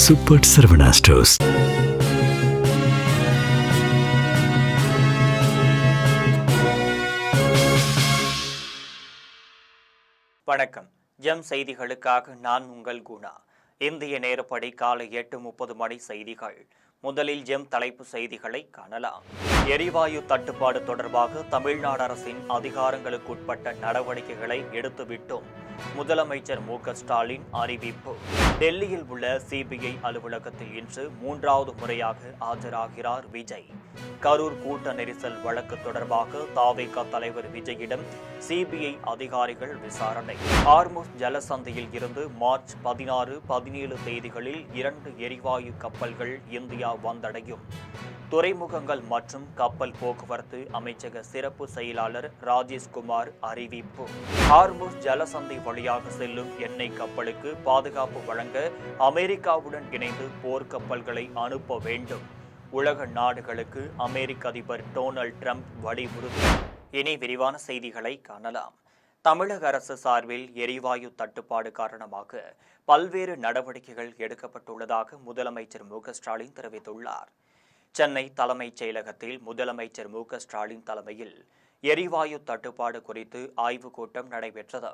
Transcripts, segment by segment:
Super Saravana stores. வணக்கம். GeM செய்திகளுக்காக நான் உங்கள் குணா. இந்திய நேரப்படி காலை 8:30 மணி செய்திகள். முதலில் ஜெம் தலைப்பு செய்திகளை காணலாம். எரிவாயு தட்டுப்பாடு தொடர்பாக தமிழ்நாடு அரசின் அதிகாரங்களுக்குட்பட்ட நடவடிக்கைகளை எடுத்துவிட்டோம். முதலமைச்சர் மு.க.ஸ்டாலின் அறிவிப்பு. டெல்லியில் உள்ள சிபிஐ அலுவலகத்தில் இன்று 3வது முறையாக ஆஜராகிறார் விஜய். கரூர் கூட்ட நெரிசல் வழக்கு தொடர்பாக தவேக தலைவர் விஜயிடம் சிபிஐ அதிகாரிகள் விசாரணை. ஹார்முஸ் ஜலசந்தியில் இருந்து மார்ச் 16, 17 தேதிகளில் 2 எரிவாயு கப்பல்கள் இந்தியா வந்தடையும். துறைமுகங்கள் மற்றும் கப்பல் போக்குவரத்து அமைச்சக சிறப்பு செயலாளர் ராஜேஷ்குமார் அறிவிப்பு. ஹார்முஸ் ஜலசந்தி வழியாக செல்லும் எண்ணெய் கப்பலுக்கு பாதுகாப்பு வழங்க அமெரிக்காவுடன் இணைந்து போர்க்கப்பல்களை அனுப்ப வேண்டும். உலக நாடுகளுக்கு அமெரிக்க அதிபர் டொனால்ட் ட்ரம்ப் வலியுறுத்தல். இனி விரிவான செய்திகளை காணலாம். தமிழக அரசு சார்பில் எரிவாயு தட்டுப்பாடு காரணமாக பல்வேறு நடவடிக்கைகள் எடுக்கப்பட்டுள்ளதாக முதலமைச்சர் மு.க.ஸ்டாலின் தெரிவித்துள்ளார். சென்னை தலைமைச் செயலகத்தில் முதலமைச்சர் மு.க.ஸ்டாலின் தலைமையில் எரிவாயு தட்டுப்பாடு குறித்து ஆய்வுக் கூட்டம் நடைபெற்றது.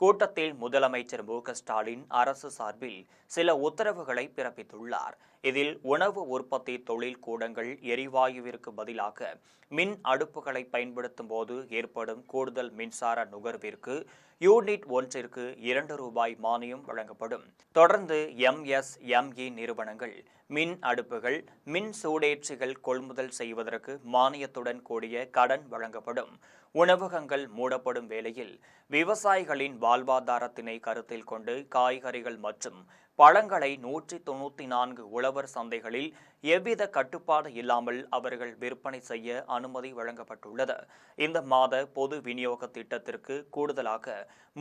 கூட்டத்தில் முதலமைச்சர் மு.க.ஸ்டாலின் அரசு சார்பில் சில உத்தரவுகளை பிறப்பித்துள்ளார். இதில் உணவு உற்பத்தி தொழில் கூடங்கள் எரிவாயுவிற்கு பதிலாக மின் அடுப்புகளை பயன்படுத்தும் போது ஏற்படும் கூடுதல் மின்சார நுகர்விற்கு யூனிட் ஒன்றிற்கு ₹2 மானியம் வழங்கப்படும். தொடர்ந்து MSME நிறுவனங்கள் மின் அடுப்புகள், மின் சூடேற்றிகள் கொள்முதல் செய்வதற்கு மானியத்துடன் கூடிய கடன் வழங்கப்படும். உணவகங்கள் மூடப்படும் வேளையில் விவசாயிகளின் வாழ்வாதாரத்தினை கருத்தில் கொண்டு காய்கறிகள் மற்றும் பழங்களை 194 உழவர் சந்தைகளில் எவ்வித கட்டுப்பாடு இல்லாமல் அவர்கள் விற்பனை செய்ய அனுமதி வழங்கப்பட்டுள்ளது. இந்த மாத பொது விநியோக திட்டத்திற்கு கூடுதலாக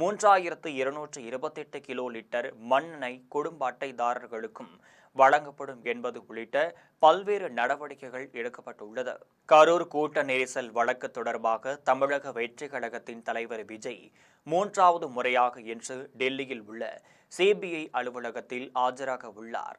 3228 கிலோ லிட்டர் மண்ணெண்ணெய் குடும்ப அட்டைதாரர்களுக்கும் வழங்கப்படும் என்பது உள்ளிட்ட பல்வேறு நடவடிக்கைகள் எடுக்கப்பட்டுள்ளது. கரூர் கூட்ட நெரிசல் வழக்கு தொடர்பாக தமிழக வெற்றி கழகத்தின் தலைவர் விஜய் 3வது முறையாக இன்று டெல்லியில் உள்ள சிபிஐ அலுவலகத்தில் ஆஜராக உள்ளார்.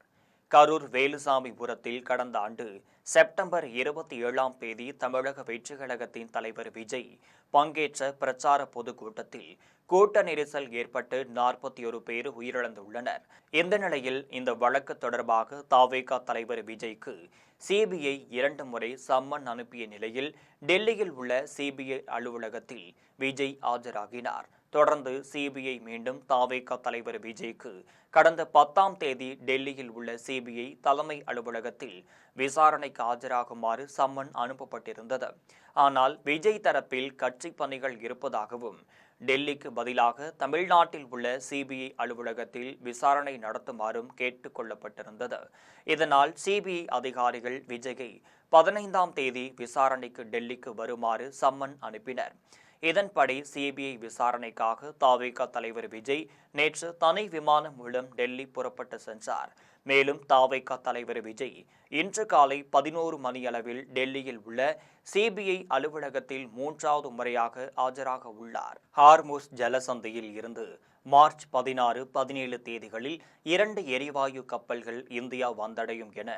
கரூர் வேலுசாமிபுரத்தில் கடந்த ஆண்டு செப்டம்பர் 27ஆம் தேதி தமிழக வெற்றி கழகத்தின் தலைவர் விஜய் பங்கேற்ற பிரச்சார பொதுக்கூட்டத்தில் கூட்ட நெரிசல் ஏற்பட்டு 41 பேர் உயிரிழந்துள்ளனர். இந்த நிலையில் இந்த வழக்கு தொடர்பாக தவேக தலைவர் விஜய்க்கு சிபிஐ 2 முறை சம்மன் அனுப்பிய நிலையில் டெல்லியில் உள்ள சிபிஐ அலுவலகத்தில் விஜய் ஆஜராகினார். தொடர்ந்து சிபிஐ மீண்டும் தவேக தலைவர் விஜய்க்கு கடந்த 10ஆம் தேதி டெல்லியில் உள்ள சிபிஐ தலைமை அலுவலகத்தில் விசாரணைக்கு ஆஜராகுமாறு சம்மன் அனுப்பப்பட்டிருந்தது. ஆனால் விஜய் தரப்பில் கட்சி பணிகள் இருப்பதாகவும் டெல்லிக்கு பதிலாக தமிழ்நாட்டில் உள்ள சிபிஐ அலுவலகத்தில் விசாரணை நடத்துமாறும் கேட்டுக் கொள்ளப்பட்டிருந்தது. இதனால் சிபிஐ அதிகாரிகள் விஜயை 15ஆம் தேதி விசாரணைக்கு டெல்லிக்கு வருமாறு சம்மன் அனுப்பினர். இதன்படி சிபிஐ விசாரணைக்காக தவேக தலைவர் விஜய் நேற்று தனி விமானம் மூலம் டெல்லி புறப்பட்டு சென்றார். மேலும் தவேக தலைவர் விஜய் இன்று காலை 11 மணியளவில் டெல்லியில் உள்ள சிபிஐ அலுவலகத்தில் 3வது முறையாக ஆஜராக உள்ளார். ஹார்முஸ் ஜலசந்தியில் இருந்து மார்ச் 16, 17 தேதிகளில் 2 எரிவாயு கப்பல்கள் இந்தியா வந்தடையும் என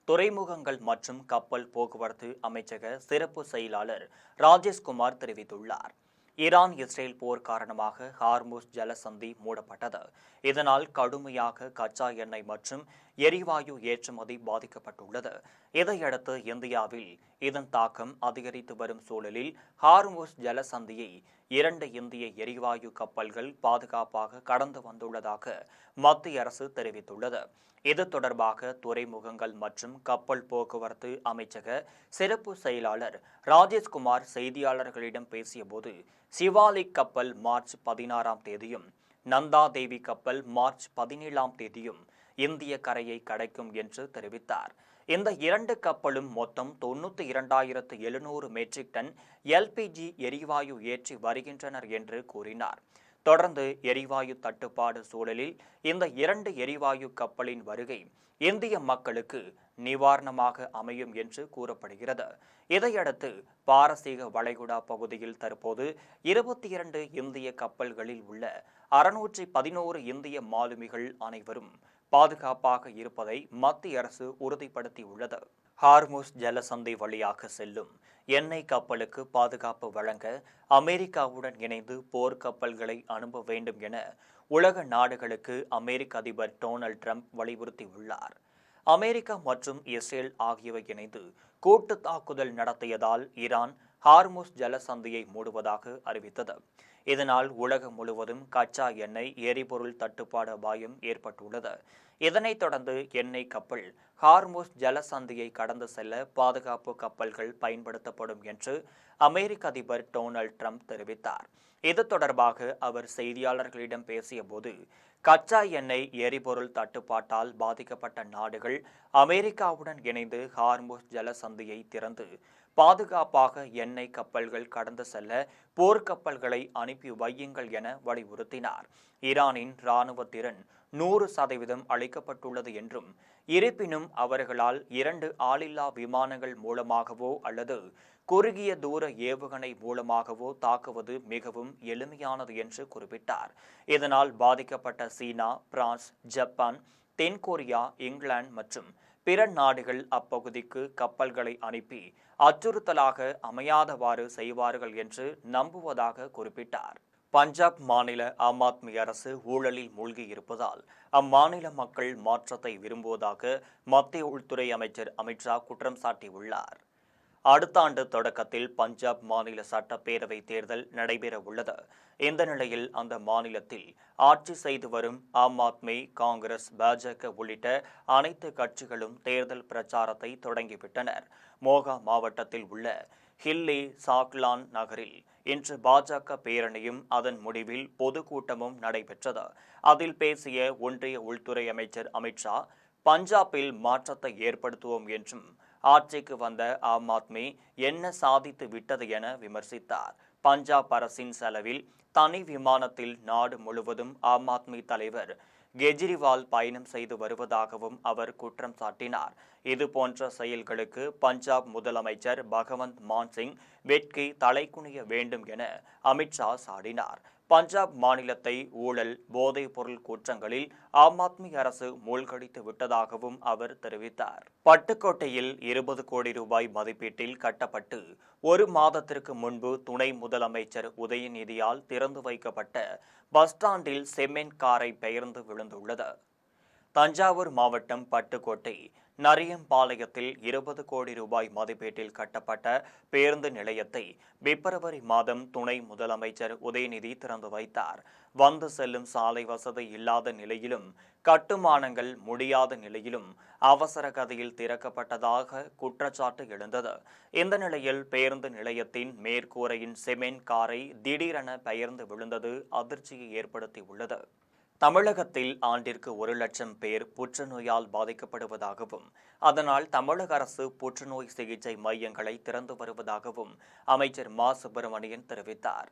துறைமுகங்கள் மற்றும் கப்பல் போக்குவரத்து அமைச்சக சிறப்பு செயலாளர் ராஜேஷ்குமார் தெரிவித்துள்ளார். ஈரான் இஸ்ரேல் போர் காரணமாக ஹார்முஸ் ஜலசந்தி மூடப்பட்டது. இதனால் கடுமையாக கச்சா எண்ணெய் மற்றும் எரிவாயு ஏற்றுமதி பாதிக்கப்பட்டுள்ளது. இதையடுத்து இந்தியாவில் இதன் தாக்கம் அதிகரித்து வரும் சூழலில் ஹார்முஸ் ஜலசந்தியை 2 இந்திய எரிவாயு கப்பல்கள் பாதுகாப்பாக கடந்து வந்துள்ளதாக மத்திய அரசு தெரிவித்துள்ளது. இது தொடர்பாக துறைமுகங்கள் மற்றும் கப்பல் போக்குவரத்து அமைச்சக சிறப்பு செயலாளர் ராஜேஷ்குமார் செய்தியாளர்களிடம் பேசியபோது சிவாலிக் கப்பல் மார்ச் 16ஆம் தேதியும் நந்தா தேவி கப்பல் மார்ச் 17ஆம் தேதியும் இந்திய கரையை கடக்கும் என்று தெரிவித்தார். இந்த 2 கப்பலும் மொத்தம் 92,700 மெட்ரிக் டன் எல்பிஜி எரிவாயு ஏற்றி வருகின்றனர் என்று கூறினார். தொடர்ந்து எரிவாயு தட்டுப்பாடு சூழலில் இந்த 2 எரிவாயு கப்பலின் வருகை இந்திய மக்களுக்கு நிவாரணமாக அமையும் என்று கூறப்படுகிறது. இதையடுத்து பாரசீக வளைகுடா பகுதியில் தற்போது 22 இந்திய கப்பல்களில் உள்ள 611 இந்திய மாலுமிகள் அனைவரும் பாதுகாப்பாக இருப்பதை மத்திய அரசு உறுதிப்படுத்தியுள்ளது. ஹார்முஸ் ஜலசந்தி வழியாக செல்லும் எண்ணெய் கப்பலுக்கு பாதுகாப்பு வழங்க அமெரிக்காவுடன் இணைந்து போர்க்கப்பல்களை அனுப்ப வேண்டும் என உலக நாடுகளுக்கு அமெரிக்க அதிபர் டொனால்ட் ட்ரம்ப் வலியுறுத்தியுள்ளார். அமெரிக்கா மற்றும் இஸ்ரேல் ஆகியவை இணைந்து கூட்டு தாக்குதல் நடத்தியதால் ஈரான் ஹார்முஸ் ஜலசந்தியை மூடுவதாக அறிவித்தது. இதனால் உலகம் முழுவதும் கச்சா எண்ணெய் எரிபொருள் தட்டுப்பாடு அபாயம் ஏற்பட்டுள்ளது. இதனைத் தொடர்ந்து எண்ணெய் கப்பல் ஹார்முஸ் ஜலசந்தியை கடந்து செல்ல பாதுகாப்பு கப்பல்கள் பயன்படுத்தப்படும் என்று அமெரிக்க அதிபர் டொனால்ட் ட்ரம்ப் தெரிவித்தார். இது தொடர்பாக அவர் செய்தியாளர்களிடம் பேசியபோது, கச்சா எண்ணெய் எரிபொருள் தட்டுப்பாட்டால் பாதிக்கப்பட்ட நாடுகள் அமெரிக்காவுடன் இணைந்து ஹார்முஸ் ஜலசந்தியை திறந்து பாதுகாப்பாக எண்ணெய் கப்பல்கள் கடந்து செல்ல போர்க்கப்பல்களை அனுப்பி வையுங்கள் என வலியுறுத்தினார். ஈரானின் இராணுவ திறன் 100% அளிக்கப்பட்டுள்ளது என்றும், இருப்பினும் அவர்களால் 2 ஆளில்லா விமானங்கள் மூலமாகவோ அல்லது குறுகிய தூர ஏவுகணை மூலமாகவோ தாக்குவது மிகவும் எளிமையானது என்று குறிப்பிட்டார். இதனால் பாதிக்கப்பட்ட சீனா, பிரான்ஸ், ஜப்பான், தென்கொரியா, இங்கிலாந்து மற்றும் பிற நாடுகள் அப்பகுதிக்கு கப்பல்களை அனுப்பி அச்சுறுத்தலாக அமையாதவாறு செய்வார்கள் என்று நம்புவதாக குறிப்பிட்டார். பஞ்சாப் மாநில ஆம் ஆத்மி அரசு ஊழலில் மூழ்கியிருப்பதால் அம்மாநில மக்கள் மாற்றத்தை விரும்புவதாக மத்திய உள்துறை அமைச்சர் அமித்ஷா குற்றம் சாட்டியுள்ளார். அடுத்த ஆண்டு தொடக்கத்தில் பஞ்சாப் மாநில சட்டப்பேரவை தேர்தல் நடைபெற உள்ளது. இந்த நிலையில் அந்த மாநிலத்தில் ஆட்சி செய்து வரும் ஆம் ஆத்மி, காங்கிரஸ், பாஜக உள்ளிட்ட அனைத்து கட்சிகளும் தேர்தல் பிரச்சாரத்தை தொடங்கிவிட்டனர். மோகா மாவட்டத்தில் உள்ள ஹில்லி சாக்லான் நகரில் இன்று பாஜக பேரணியும் அதன் முடிவில் பொதுக்கூட்டமும் நடைபெற்றது. அதில் பேசிய ஒன்றிய உள்துறை அமைச்சர் அமித்ஷா, பஞ்சாபில் மாற்றத்தை ஏற்படுத்துவோம் என்றும், ஆட்சிக்கு வந்த ஆம் ஆத்மி என்ன சாதித்து விட்டது என விமர்சித்தார். பஞ்சாப் அரசின் செலவில் தனி விமானத்தில் நாடு முழுவதும் ஆம் ஆத்மி தலைவர் கெஜ்ரிவால் பயணம் செய்து வருவதாகவும் அவர் குற்றம் சாட்டினார். இதுபோன்ற செயல்களுக்கு பஞ்சாப் முதலமைச்சர் பகவந்த் மான் சிங் வெட்கி தலைகுனிய வேண்டும் என அமித்ஷா சாடினார். பஞ்சாப் மாநிலத்தை ஊழல், போதைப் பொருள் குற்றங்களில் ஆம் ஆத்மி அரசு மூழ்கடித்து விட்டதாகவும் அவர் தெரிவித்தார். பட்டுக்கோட்டையில் 20 கோடி ரூபாய் மதிப்பீட்டில் கட்டப்பட்டு 1 மாதத்திற்கு முன்பு துணை முதலமைச்சர் உதயநிதியால் திறந்து வைக்கப்பட்ட பஸ் ஸ்டாண்டில் செம்மண் காரை பெயர்ந்து விழுந்துள்ளது. தஞ்சாவூர் மாவட்டம் பட்டுக்கோட்டை நரியம்பாளையத்தில் 20 கோடி ரூபாய் மதிப்பீட்டில் கட்டப்பட்ட பேருந்து நிலையத்தை பிப்ரவரி மாதம் துணை முதலமைச்சர் உதயநிதி திறந்து வைத்தார். வந்து செல்லும் சாலை வசதி இல்லாத நிலையிலும், கட்டுமானங்கள் முடியாத நிலையிலும் அவசர கதியில் திறக்கப்பட்டதாக குற்றச்சாட்டு எழுந்தது. இந்த நிலையில் பேருந்து நிலையத்தின் மேற்கூரையின் செமென்ட் காரை திடீரென பெயர்ந்து விழுந்தது அதிர்ச்சியை ஏற்படுத்தியுள்ளது. தமிழகத்தில் ஆண்டிற்கு 1 லட்சம் பேர் புற்றுநோயால் பாதிக்கப்படுவதாகவும், அதனால் தமிழக அரசு புற்றுநோய் சிகிச்சை மையங்களை திறந்து வருவதாகவும் அமைச்சர் மா. சுப்பிரமணியன் தெரிவித்தார்.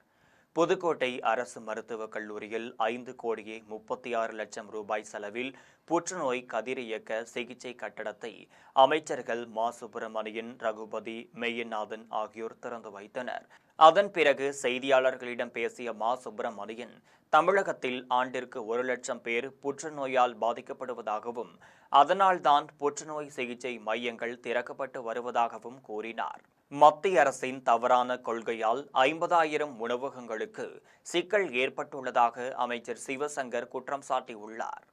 புதுக்கோட்டை அரசு மருத்துவக் கல்லூரியில் 5 கோடியே 36 லட்சம் ரூபாய் செலவில் புற்றுநோய் கதிரியக்க சிகிச்சை கட்டடத்தை அமைச்சர்கள் மா. சுப்பிரமணியன், ரகுபதி, மெய்யநாதன் ஆகியோர் திறந்து வைத்தனர். அதன் பிறகு செய்தியாளர்களிடம் பேசிய மா. சுப்பிரமணியன், தமிழகத்தில் ஆண்டிற்கு 1 லட்சம் பேர் புற்றுநோயால் பாதிக்கப்படுவதாகவும், அதனால்தான் புற்றுநோய் சிகிச்சை மையங்கள் திறக்கப்பட்டு வருவதாகவும் கூறினார். மத்திய அரசின் தவறான கொள்கையால் 50,000 உணவகங்களுக்கு சிக்கல் ஏற்பட்டுள்ளதாக அமைச்சர் சிவசங்கர் குற்றம் சாட்டியுள்ளார்.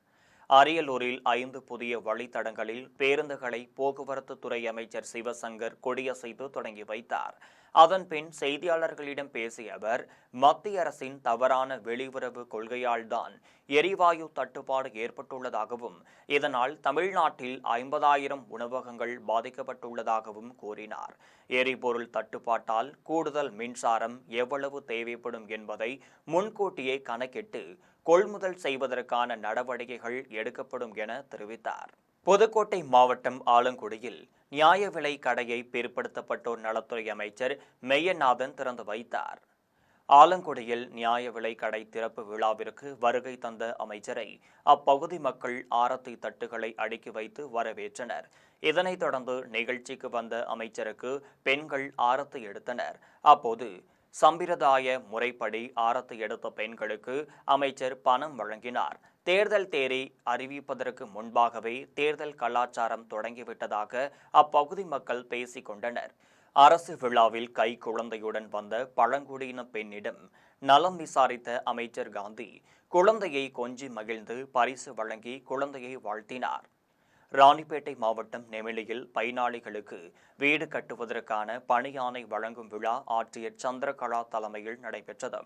அரியலூரில் 5 புதிய வழித்தடங்களில் பேருந்துகளை போக்குவரத்து துறை அமைச்சர் சிவசங்கர் கொடியசைத்து தொடங்கி வைத்தார். அதன்பின் செய்தியாளர்களிடம் பேசிய அவர், மத்திய அரசின் தவறான வெளியுறவு கொள்கையால்தான் எரிவாயு தட்டுப்பாடு ஏற்பட்டுள்ளதாகவும், இதனால் தமிழ்நாட்டில் 50,000 உணவகங்கள் பாதிக்கப்பட்டுள்ளதாகவும் கூறினார். எரிபொருள் தட்டுப்பாட்டால் கூடுதல் மின்சாரம் எவ்வளவு தேவைப்படும் என்பதை முன்கூட்டியே கணக்கிட்டு கொள்முதல் செய்வதற்கான நடவடிக்கைகள் எடுக்கப்படும் என தெரிவித்தார். புதுக்கோட்டை மாவட்டம் ஆலங்குடியில் நியாய விலை கடையை பிற்படுத்தப்பட்டோர் நலத்துறை அமைச்சர் மெய்யநாதன் திறந்து வைத்தார். ஆலங்குடியில் நியாய விலை கடை திறப்பு விழாவிற்கு வருகை தந்த அமைச்சரை அப்பகுதி மக்கள் ஆரத்தி தட்டுகளை அடுக்கி வைத்து வரவேற்றனர். இதனைத் தொடர்ந்து நிகழ்ச்சிக்கு வந்த அமைச்சருக்கு பெண்கள் ஆரத்தி எடுத்தனர். அப்போது சம்பிரதாய முறைப்படி ஆரத்தி எடுத்த பெண்களுக்கு அமைச்சர் பணம் வழங்கினார். தேர்தல் தேதி அறிவிப்பதற்கு முன்பாகவே தேர்தல் கலாச்சாரம் தொடங்கிவிட்டதாக அப்பகுதி மக்கள் பேசிக் கொண்டனர். அரசு விழாவில் கை குழந்தையுடன் வந்த பழங்குடியின பெண்ணிடம் நலம் விசாரித்த அமைச்சர் காந்தி குழந்தையை கொஞ்சி மகிழ்ந்து பரிசு வழங்கி குழந்தையை வாழ்த்தினார். ராணிப்பேட்டை மாவட்டம் நெமிலியில் பயனாளிகளுக்கு வீடு கட்டுவதற்கான பணியாணை வழங்கும் விழா ஆட்சியர் சந்திரகலா தலைமையில் நடைபெற்றது.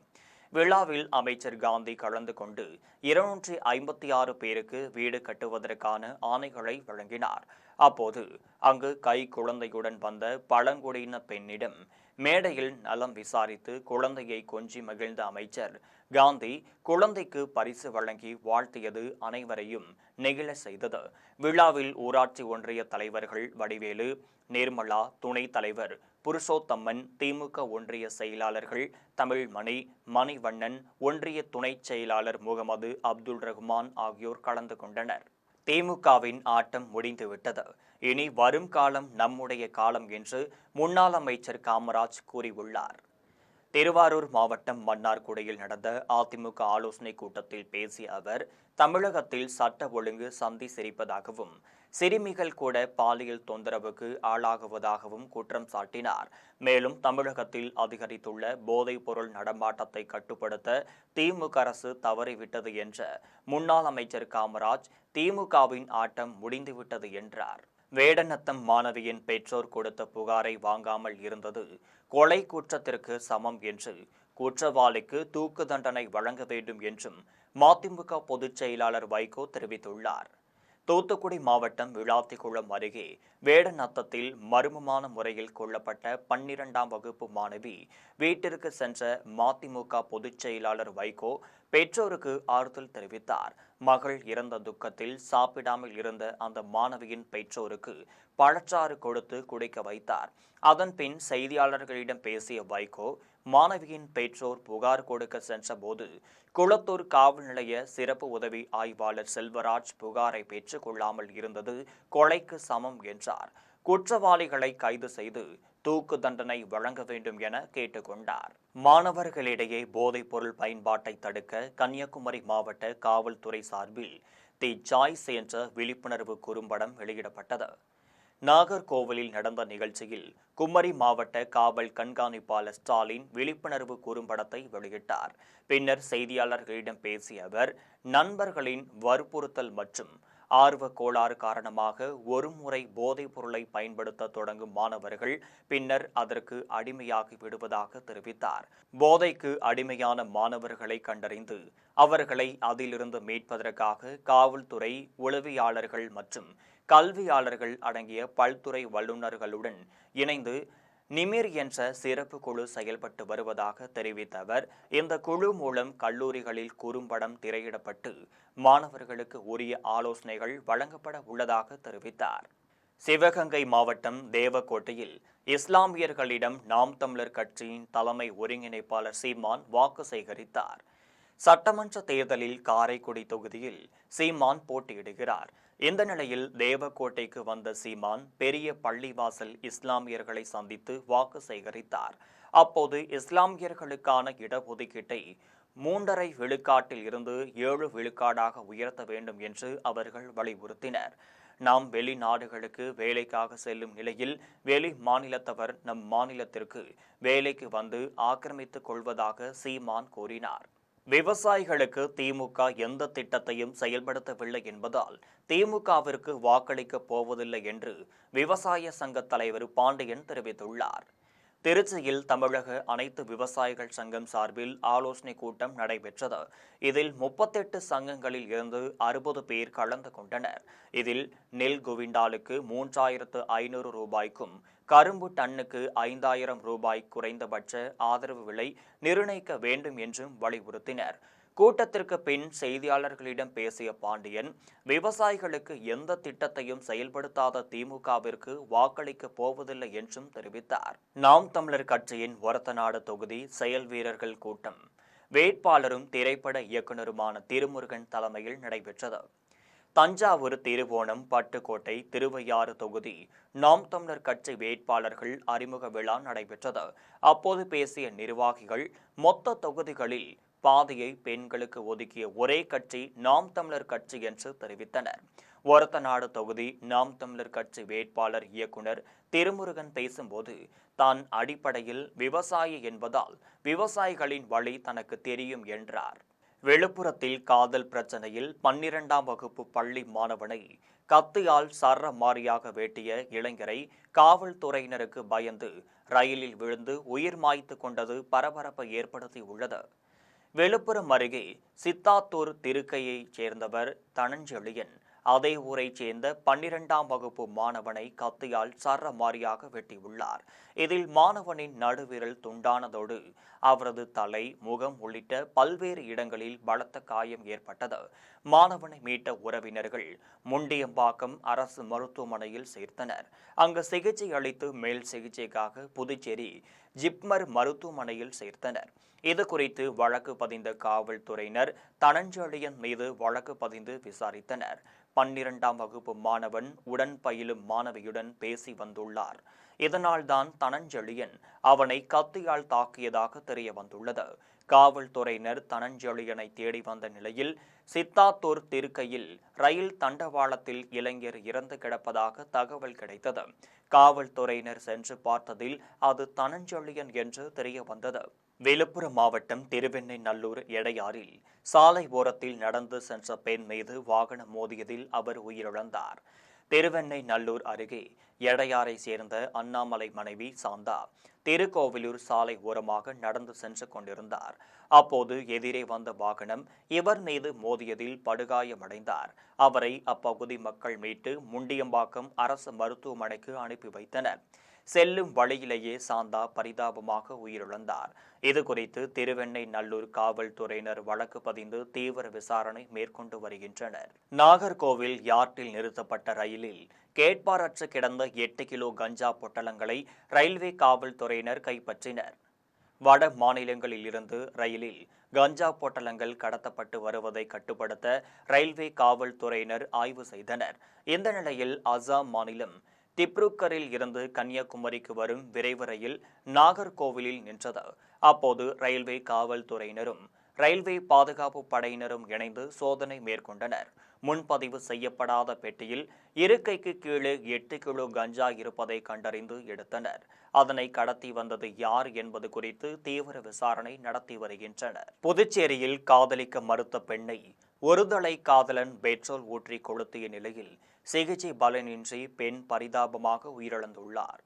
விழாவில் அமைச்சர் காந்தி கலந்து கொண்டு 256 பேருக்கு வீடு கட்டுவதற்கான ஆணைகளை வழங்கினார். அப்போது அங்கு கை குழந்தையுடன் வந்த பழங்குடியின பெண்ணிடம் மேடையில் நலம் விசாரித்து குழந்தையை கொஞ்சி மகிழ்ந்த அமைச்சர் காந்தி குழந்தைக்கு பரிசு வழங்கி வாழ்த்தியது அனைவரையும் நெகிழ செய்தது. விழாவில் ஊராட்சி ஒன்றிய தலைவர்கள் வடிவேலு, நிர்மலா, துணைத் தலைவர் புருஷோத்தம்மன், திமுக ஒன்றிய செயலாளர்கள் தமிழ்மணி, மணிவண்ணன், ஒன்றிய துணைச் செயலாளர் முகமது அப்துல் ரஹ்மான் ஆகியோர் கலந்து கொண்டனர். திமுகவின் ஆட்டம் முடிந்துவிட்டது, இனி வரும் காலம் நம்முடைய காலம் என்று முன்னாள் அமைச்சர் காமராஜ் கூறியுள்ளார். திருவாரூர் மாவட்டம் மன்னார்குடியில் நடந்த அதிமுக ஆலோசனைக் கூட்டத்தில் பேசிய அவர், தமிழகத்தில் சட்ட ஒழுங்கு சந்தி சிரிப்பதாகவும் சிறுமிகள் கூட பாலியல் தொந்தரவுக்கு ஆளாகுவதாகவும் குற்றம் சாட்டினார். மேலும் தமிழகத்தில் அதிகரித்துள்ள போதைப் பொருள் நடமாட்டத்தை கட்டுப்படுத்த திமுக அரசு தவறிவிட்டது என்ற முன்னாள் அமைச்சர் காமராஜ், திமுகவின் ஆட்டம் முடிந்துவிட்டது என்றார். வேடநத்தம் மாணவியின் பெற்றோர் கொடுத்த புகாரை வாங்காமல் இருந்தது கொலை குற்றத்திற்கு சமம் என்று குற்றவாளிக்கு தூக்கு தண்டனை வழங்க வேண்டும் என்றும் மதிமுக பொதுச் செயலாளர் வைகோ தெரிவித்துள்ளார். தூத்துக்குடி மாவட்டம் விளாத்திக்குளம் அருகே வேடநத்தத்தில் மர்மமான முறையில் கொல்லப்பட்ட 12ஆம் வகுப்பு மாணவி வீட்டிற்கு சென்ற மதிமுக பொதுச் செயலாளர் வைகோ பெற்றோருக்கு ஆறுதல் தெரிவித்தார். மகள் இறந்த துக்கத்தில் சாப்பிடாமல் இருந்த அந்த மாணவியின் பெற்றோருக்கு பழச்சாறு கொடுத்து குடிக்க வைத்தார். அதன்பின் செய்தியாளர்களிடம் பேசிய வைகோ, மாணவியின் பெற்றோர் புகார் கொடுக்க சென்றபோது குளத்தூர் காவல் நிலைய சிறப்பு உதவி ஆய்வாளர் செல்வராஜ் புகாரை பெற்றுக் கொள்ளாமல் இருந்தது கொலைக்கு சமம் என்றார். குற்றவாளிகளை கைது செய்து தூக்கு தண்டனை வழங்க வேண்டும் என கேட்டுக்கொண்டார். மாணவர்களிடையே போதைப் பொருள் பயன்பாட்டை தடுக்க கன்னியாகுமரி மாவட்ட காவல்துறை சார்பில் தி சாய்ஸ் என்ற விழிப்புணர்வு குறும்படம் வெளியிடப்பட்டது. நாகர்கோவிலில் நடந்த நிகழ்ச்சியில் குமரி மாவட்ட காவல் கண்காணிப்பாளர் ஸ்டாலின் விழிப்புணர்வு குறும்படத்தை வெளியிட்டார். பின்னர் செய்தியாளர்களிடம் பேசிய அவர், நண்பர்களின் வற்புறுத்தல் மற்றும் ஆர்வ கோளாறு காரணமாக ஒருமுறை போதைப் பொருளை பயன்படுத்த தொடங்கும் மாணவர்கள் பின்னர் அதற்கு அடிமையாகி விடுவதாக தெரிவித்தார். போதைக்கு அடிமையான மாணவர்களை கண்டறிந்து அவர்களை அதிலிருந்து மீட்பதற்காக காவல்துறை, உளவியாளர்கள் மற்றும் கல்வியாளர்கள் அடங்கிய பல்துறை வல்லுநர்களுடன் இணைந்து நிமிர் என்ற சிறப்பு குழு செயல்பட்டு வருவதாக தெரிவித்த அவர், இந்த குழு மூலம் கல்லூரிகளில் குறும்படம் திரையிடப்பட்டு மாணவர்களுக்கு உரிய ஆலோசனைகள் வழங்கப்பட உள்ளதாக தெரிவித்தார். சிவகங்கை மாவட்டம் தேவக்கோட்டையில் இஸ்லாமியர்களிடம் நாம் தமிழர் கட்சியின் தலைமை ஒருங்கிணைப்பாளர் சீமான் வாக்கு சேகரித்தார். சட்டமன்ற தேர்தலில் காரைக்குடி தொகுதியில் சீமான் போட்டியிடுகிறார். இந்த நிலையில் தேவக்கோட்டைக்கு வந்த சீமான் பெரிய பள்ளிவாசல் இஸ்லாமியர்களை சந்தித்து வாக்கு சேகரித்தார். அப்போது இஸ்லாமியர்களுக்கான இடஒதுக்கீட்டை 3.5 விழுக்காட்டில் இருந்து 7 விழுக்காடாக உயர்த்த வேண்டும் என்று அவர்கள் வலியுறுத்தினர். நாம் வெளிநாடுகளுக்கு வேலைக்காக செல்லும் நிலையில் வெளி மாநிலத்தவர் நம் மாநிலத்திற்கு வேலைக்கு வந்து ஆக்கிரமித்துக் கொள்வதாக சீமான் கூறினார். விவசாயிகளுக்கு திமுக எந்த திட்டத்தையும் செயல்படுத்தவில்லை என்பதால் திமுகவிற்கு வாக்களிக்கப் போவதில்லை என்று விவசாய சங்க தலைவர் பாண்டியன் தெரிவித்துள்ளார். திருச்சியில் தமிழக அனைத்து விவசாயிகள் சங்கம் சார்பில் ஆலோசனை கூட்டம் நடைபெற்றது. இதில் 38 சங்கங்களில் இருந்து 60 பேர் கலந்து கொண்டனர். இதில் நெல் குவிண்டாலுக்கு 3500 ரூபாய்க்கும் கரும்பு டன்னுக்கு 5000 ரூபாய் குறைந்தபட்ச ஆதரவு விலை நிர்ணயிக்க வேண்டும் என்றும் வலியுறுத்தினர். கூட்டத்திற்கு பின் செய்தியாளர்களிடம் பேசிய பாண்டியன், விவசாயிகளுக்கு எந்த திட்டத்தையும் செயல்படுத்தாத திமுகவிற்கு வாக்களிக்கப் போவதில்லை என்றும் தெரிவித்தார். நாம் தமிழர் கட்சியின் ஒரத்தநாடு தொகுதி செயல் வீரர்கள் கூட்டம் வேட்பாளரும் திரைப்பட இயக்குநருமான திருமுருகன் தலைமையில் நடைபெற்றது. தஞ்சாவூர், திருவோணம், பட்டுக்கோட்டை, திருவையாறு தொகுதி நாம் தமிழர் கட்சி வேட்பாளர்கள் அறிமுக விழா நடைபெற்றது. அப்போது பேசிய நிர்வாகிகள், மொத்த தொகுதிகளில் பாதியை பெண்களுக்கு ஒதுக்கிய ஒரே கட்சி நாம் தமிழர் கட்சி என்று தெரிவித்தனர். ஒரத்தநாடு தொகுதி நாம் தமிழர் கட்சி வேட்பாளர் இயக்குனர் திருமுருகன் பேசும்போது, தான் அடிப்படையில் விவசாயி என்பதால் விவசாயிகளின் வழி தனக்கு தெரியும் என்றார். விழுப்புரத்தில் காதல் பிரச்சனையில் 12ஆம் வகுப்பு பள்ளி மாணவனை கத்தியால் சரமாரியாக வெட்டிய இளைஞரை காவல்துறையினருக்கு பயந்து ரயிலில் விழுந்து உயிர் மாய்த்து கொண்டது பரபரப்பை ஏற்படுத்தியுள்ளது. விழுப்புரம் அருகே சித்தாத்தூர் திருக்கையைச் சேர்ந்தவர் தனஞ்செழியன் அதே ஊரைச் சேர்ந்த 12ஆம் வகுப்பு மாணவனை கத்தியால் சரமாரியாக வெட்டியுள்ளார். இதில் மாணவனின் நடுவிரல் துண்டானதோடு அவரது தலை, முகம் உள்ளிட்ட பல்வேறு இடங்களில் பலத்த காயம் ஏற்பட்டது. மாணவனை மீட்ட உறவினர்கள் முண்டியம்பாக்கம் அரசு மருத்துவமனையில் சேர்த்தனர். அங்கு சிகிச்சை அளித்து மேல் சிகிச்சைக்காக புதுச்சேரி ஜிப்மர் மருத்துவமனையில் சேர்த்தனர். இதுகுறித்து வழக்கு பதிந்த காவல்துறையினர் தனஞ்செழியன் மீது வழக்கு பதிந்து விசாரித்தனர். 12ஆம் வகுப்பு மாணவன் உடன் பயிலும் மாணவியுடன் பேசி வந்துள்ளார். இதனால்தான் தனஞ்செழியன் அவனை கத்தியால் தாக்கியதாக தெரிய வந்துள்ளது. காவல்துறையினர் தனஞ்செழியனை தேடி வந்த நிலையில் சித்தாத்தூர் திருக்கையில் ரயில் தண்டவாளத்தில் இளைஞர் இறந்து கிடப்பதாக தகவல் கிடைத்தது. காவல்துறையினர் சென்று பார்த்ததில் அது தனஞ்செழியன் என்று தெரிய வந்தது. விழுப்புரம் மாவட்டம் திருவெண்ணெய்நல்லூர் எடையாறில் சாலை ஓரத்தில் நடந்து சென்ற பெண் மீது வாகனம் மோதியதில் அவர் உயிரிழந்தார். திருவெண்ணெய்நல்லூர் அருகே எடையாரை சேர்ந்த அண்ணாமலை மனைவி சாந்தா திருக்கோவிலூர் சாலை ஓரமாக நடந்து சென்று கொண்டிருந்தார். அப்போது எதிரே வந்த வாகனம் இவர் மீது மோதியதில் படுகாயமடைந்தார். அவரை அப்பகுதி மக்கள் மீட்டு முண்டியம்பாக்கம் அரசு மருத்துவமனைக்கு அனுப்பி வைத்தனர். செல்லும் வழியிலேயே சாந்தா பரிதாபமாக உயிரிழந்தார். இதுகுறித்து திருவெண்ணெய்நல்லூர் காவல்துறையினர் வழக்கு பதிந்து தீவிர விசாரணை மேற்கொண்டு வருகின்றனர். நாகர்கோவில் யார்டில் நிறுத்தப்பட்ட ரயிலில் கேட்பாரற்று கிடந்த 8 கிலோ கஞ்சா பொட்டலங்களை ரயில்வே காவல்துறையினர் கைப்பற்றினர். வட மாநிலங்களில் இருந்து ரயிலில் கஞ்சா பொட்டலங்கள் கடத்தப்பட்டு வருவதை கட்டுப்படுத்த ரயில்வே காவல்துறையினர் ஆய்வு செய்தனர். இந்த நிலையில் அசாம் மாநிலம் திப்ருக்கரில் இருந்து கன்னியாகுமரிக்கு வரும் விரைவு ரயில் நாகர்கோவிலில் நின்றது. அப்போது ரயில்வே காவல்துறையினரும் ரயில்வே பாதுகாப்பு படையினரும் இணைந்து சோதனை மேற்கொண்டனர். முன்பதிவு செய்யப்படாத பெட்டியில் இருக்கைக்கு கீழே 8 கிலோ கஞ்சா இருப்பதை கண்டறிந்து எடுத்தனர். அதனை கடத்தி வந்தது யார் என்பது குறித்து தீவிர விசாரணை நடத்தி வருகின்றனர். புதுச்சேரியில் காதலிக்க மறுத்த பெண்ணை ஒருதலை காதலன் பெட்ரோல் ஊற்றி கொளுத்திய நிலையில் சிகிச்சை பலனின்றி பெண் பரிதாபமாக உயிரிழந்துள்ளார்.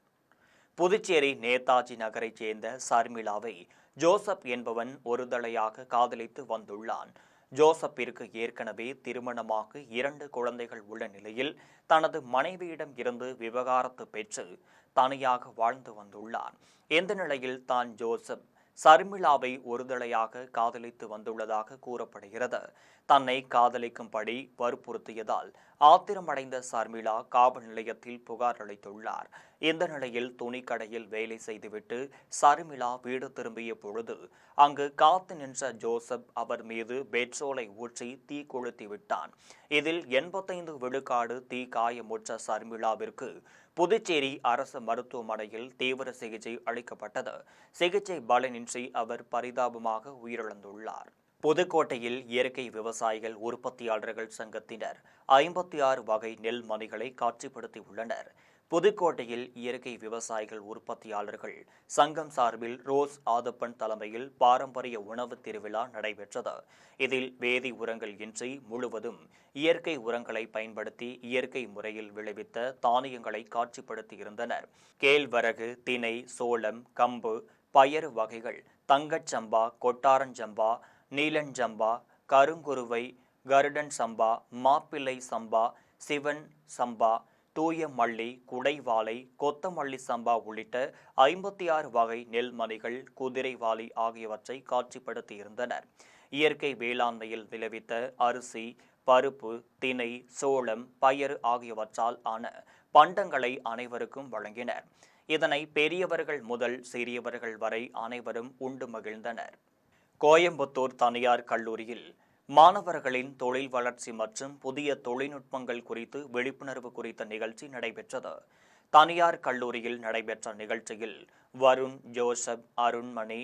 புதுச்சேரி நேதாஜி நகரைச் சேர்ந்த சர்மிளாவை ஜோசப் என்பவன் ஒருதலையாக காதலித்து வந்துள்ளான். ஜோசப்பிற்கு ஏற்கனவே திருமணமாக 2 குழந்தைகள் உள்ள நிலையில் தனது மனைவியிடம் இருந்து விவாகரத்து பெற்று தனியாக வாழ்ந்து வந்துள்ளான். இந்த நிலையில் தான் ஜோசப் சர்மிளாவை ஒருதலையாக காதலித்து வந்துள்ளதாக கூறப்படுகிறது. தன்னை காதலிக்கும்படி வற்புறுத்தியதால் ஆத்திரமடைந்த சர்மிளா காவல் நிலையத்தில் புகார் அளித்துள்ளார். இந்த நிலையில் துணிக்கடையில் வேலை செய்துவிட்டு சர்மிளா வீடு திரும்பிய பொழுது அங்கு காத்து நின்ற ஜோசப் அவர் மீது பெட்ரோலை ஊற்றி தீ கொளுத்தி விட்டான். இதில் 85 விழுக்காடு தீ காயமுற்ற சர்மிளாவிற்கு புதுச்சேரி அரசு மருத்துவமனையில் தீவிர சிகிச்சை அளிக்கப்பட்டது. சிகிச்சை பலனின்றி அவர் பரிதாபமாக உயிரிழந்துள்ளார். புதுக்கோட்டையில் இயற்கை விவசாயிகள் உற்பத்தியாளர்கள் சங்கத்தினர் 56 வகை நெல் மணிகளை காட்சிப்படுத்தியுள்ளனர். புதுக்கோட்டையில் இயற்கை விவசாயிகள் உற்பத்தியாளர்கள் சங்கம் சார்பில் ரோஸ் ஆதப்பன் தலைமையில் பாரம்பரிய உணவு திருவிழா நடைபெற்றது. இதில் வேதி உரங்கள் இன்றி முழுவதும் இயற்கை உரங்களை பயன்படுத்தி இயற்கை முறையில் விளைவித்த தானியங்களை காட்சிப்படுத்தியிருந்தனர். கேழ்வரகு, திணை, சோளம், கம்பு, பயறு வகைகள், தங்கச்சம்பா, கொட்டாரஞ்சம்பா, நீலஞ்சம்பா, கருங்குருவை, கருடன் சம்பா, மாப்பிள்ளை சம்பா, சிவன் சம்பா, தூய மல்லி, குடைவாலை, கொத்தமல்லி சம்பா உள்ளிட்ட 56 வகை நெல் மணிகள், குதிரைவாலி ஆகியவற்றை காட்சிப்படுத்தியிருந்தனர். இயற்கை வேளாண்மையில் விளைவித்த அரிசி, பருப்பு, திணை, சோளம், பயறு ஆகியவற்றால் ஆன பண்டங்களை அனைவருக்கும் வழங்கினர். இதனை பெரியவர்கள் முதல் சிறியவர்கள் வரை அனைவரும் உண்டு மகிழ்ந்தனர். கோயம்புத்தூர் தனியார் கல்லூரியில் மாணவர்களின் தொழில் வளர்ச்சி மற்றும் புதிய தொழில்நுட்பங்கள் குறித்து விழிப்புணர்வு குறித்த நிகழ்ச்சி நடைபெற்றது. தனியார் கல்லூரியில் நடைபெற்ற நிகழ்ச்சியில் வருண், ஜோசப், அருண்மணி,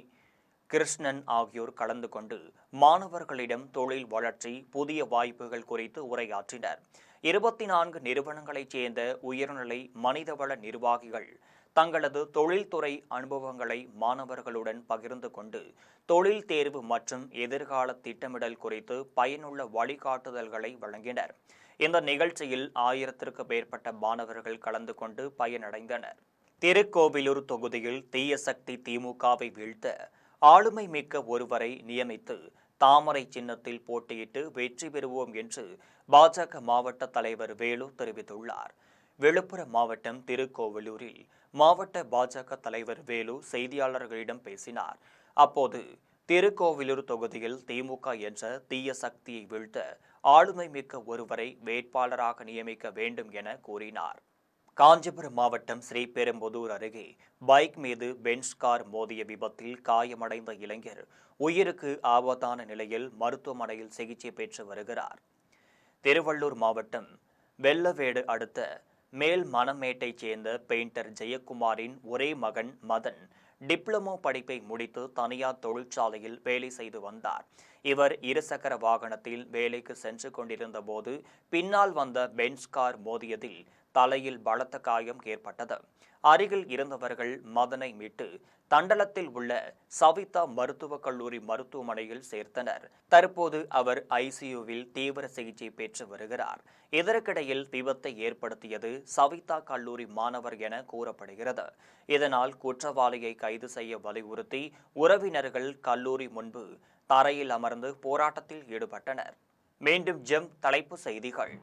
கிருஷ்ணன் ஆகியோர் கலந்து கொண்டு மாணவர்களிடம் தொழில் வளர்ச்சி, புதிய வாய்ப்புகள் குறித்து உரையாற்றினர். 24 நிறுவனங்களைச் சேர்ந்த உயர்நிலை மனிதவள நிர்வாகிகள் தங்களது தொழில்துறை அனுபவங்களை மாணவர்களுடன் பகிர்ந்து கொண்டு தொழில் தேர்வு மற்றும் எதிர்கால திட்டமிடல் குறித்து பயனுள்ள வழிகாட்டுதல்களை வழங்கினர். இந்த நிகழ்ச்சியில் 1000க்கும் மேற்பட்ட மாணவர்கள் கலந்து கொண்டு பயனடைந்தனர். திருக்கோவிலூர் தொகுதியில் தீய சக்தி திமுகவை வீழ்த்த ஆளுமை மிக்க ஒருவரை நியமித்து தாமரை சின்னத்தில் போட்டியிட்டு வெற்றி பெறுவோம் என்று பாஜக மாவட்ட தலைவர் வேலு தெரிவித்துள்ளார். விழுப்புரம் மாவட்டம் திருக்கோவிலூரில் மாவட்ட பாஜக தலைவர் வேலு செய்தியாளர்களிடம் பேசினார். அப்போது திருக்கோவிலூர் தொகுதியில் திமுக என்ற தீய சக்தியை வீழ்த்த ஆளுமை மிக்க ஒருவரை வேட்பாளராக நியமிக்க வேண்டும் என கூறினார். காஞ்சிபுரம் மாவட்டம் ஸ்ரீபெரும்புதூர் அருகே பைக் மீது பென்ஸ் கார் மோதிய விபத்தில் காயமடைந்த இளைஞர் உயிருக்கு ஆபத்தான நிலையில் மருத்துவமனையில் சிகிச்சை பெற்று வருகிறார். திருவள்ளூர் மாவட்டம் வெள்ளவேடு அடுத்த மேல் மணமேட்டைச் சேர்ந்த பெயிண்டர் ஜெயக்குமாரின் ஒரே மகன் மதன் டிப்ளமோ படிப்பை முடித்து தனியார் தொழிற்சாலையில் வேலை செய்து வந்தார். இவர் இருசக்கர வாகனத்தில் வேலைக்கு சென்று கொண்டிருந்த போது பின்னால் வந்த பென்ஸ் கார் மோதியதில் தலையில் பலத்த காயம் ஏற்பட்டது. அருகில் இருந்தவர்கள் மதனை மீட்டு தண்டலத்தில் உள்ள சவிதா மருத்துவக் கல்லூரி மருத்துவமனையில் சேர்த்தனர். தற்போது அவர் ஐசியூவில் தீவிர சிகிச்சை பெற்று வருகிறார். இதற்கிடையில் விபத்தை ஏற்படுத்தியது சவிதா கல்லூரி மாணவர் என கூறப்படுகிறது. இதனால் குற்றவாளியை கைது செய்ய வலியுறுத்தி உறவினர்கள் கல்லூரி முன்பு தரையில் அமர்ந்து போராட்டத்தில் ஈடுபட்டனர். மீண்டும் ஜெம் தலைப்புச் செய்திகள்.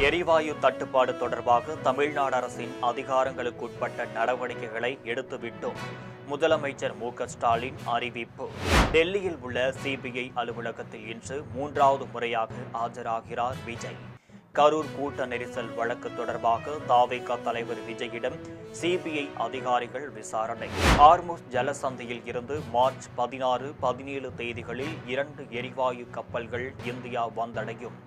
எரிவாயு தட்டுப்பாடு தொடர்பாக தமிழ்நாடு அரசின் அதிகாரங்களுக்குட்பட்ட நடவடிக்கைகளை எடுத்துவிட்டோம். முதலமைச்சர் மு.க. ஸ்டாலின் அறிவிப்பு. டெல்லியில் உள்ள சிபிஐ அலுவலகத்தில் இன்று 3வது முறையாக ஆஜராகிறார் விஜய். கரூர் கூட்ட நெரிசல் வழக்கு தொடர்பாக தாவேகா தலைவர் விஜயிடம் சிபிஐ அதிகாரிகள் விசாரணை. ஹார்முஸ் ஜலசந்தியில் இருந்து மார்ச் 16, 17 தேதிகளில் 2 எரிவாயு கப்பல்கள் இந்தியா வந்தடையும்.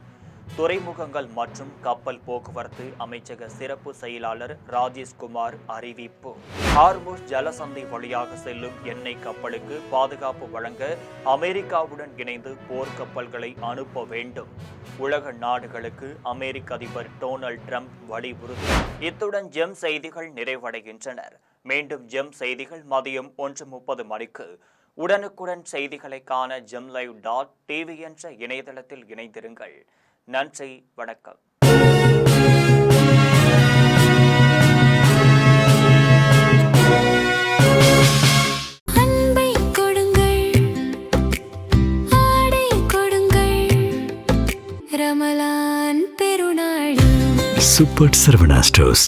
துறைமுகங்கள் மற்றும் கப்பல் போக்குவரத்து அமைச்சக சிறப்பு செயலாளர் ராஜேஷ்குமார் அறிவிப்பு. ஹார்முஸ் ஜலசந்தி வழியாக செல்லும் எண்ணெய் கப்பலுக்கு பாதுகாப்பு வழங்க அமெரிக்காவுடன் இணைந்து போர்க்கப்பல்களை அனுப்ப வேண்டும். உலக நாடுகளுக்கு அமெரிக்க அதிபர் டொனால்ட் ட்ரம்ப் வலியுறுத்தல். இத்துடன் ஜெம் செய்திகள் நிறைவடைகின்றனர். மீண்டும் ஜெம் செய்திகள் மதியம் 1:30 மணிக்கு. உடனுக்குடன் செய்திகளை காண gemlive.tv என்ற இணையதளத்தில் இணைந்திருங்கள். நன்றி, வணக்கம். அன்பை கொடுங்கள், ஆடை கொடுங்கள், ரமலான் பெருநாள். Super Saravana stores.